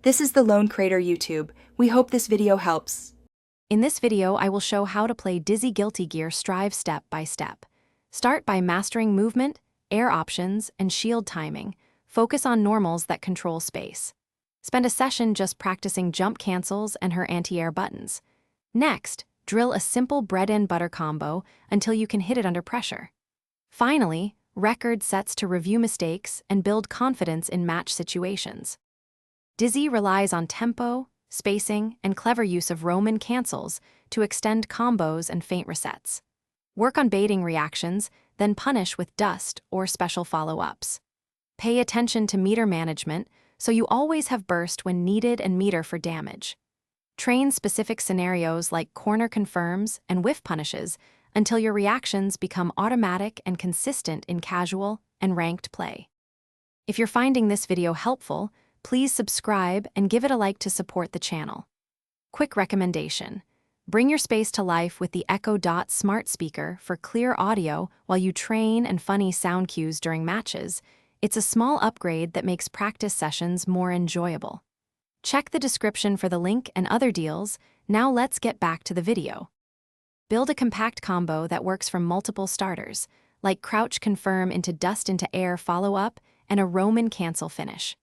This is the Lone Crater YouTube. We hope this video helps. In this video, I will show how to play Dizzy Guilty Gear Strive step by step. Start by mastering movement, air options, and shield timing. Focus on normals that control space. Spend a session just practicing jump cancels and her anti-air buttons. Next, drill a simple bread and butter combo until you can hit it under pressure. Finally, record sets to review mistakes and build confidence in match situations. Dizzy relies on tempo, spacing, and clever use of Roman cancels to extend combos and feint resets. Work on baiting reactions, then punish with dust or special follow-ups. Pay attention to meter management so you always have burst when needed and meter for damage. Train specific scenarios like corner confirms and whiff punishes until your reactions become automatic and consistent in casual and ranked play. If you're finding this video helpful, please subscribe and give it a like to support the channel. Quick recommendation: bring your space to life with the Echo Dot smart speaker for clear audio while you train and funny sound cues during matches. It's a small upgrade that makes practice sessions more enjoyable. Check the description for the link and other deals. Now let's get back to the video. Build a compact combo that works from multiple starters, like crouch confirm into dust into air follow-up and a Roman cancel finish.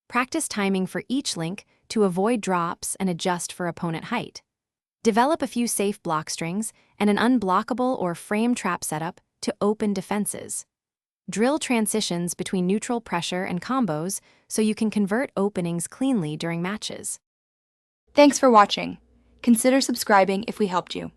Practice timing for each link to avoid drops and adjust for opponent height. Develop a few safe block strings and an unblockable or frame trap setup to open defenses. Drill transitions between neutral pressure and combos so you can convert openings cleanly during matches. Thanks for watching. Consider subscribing if we helped you.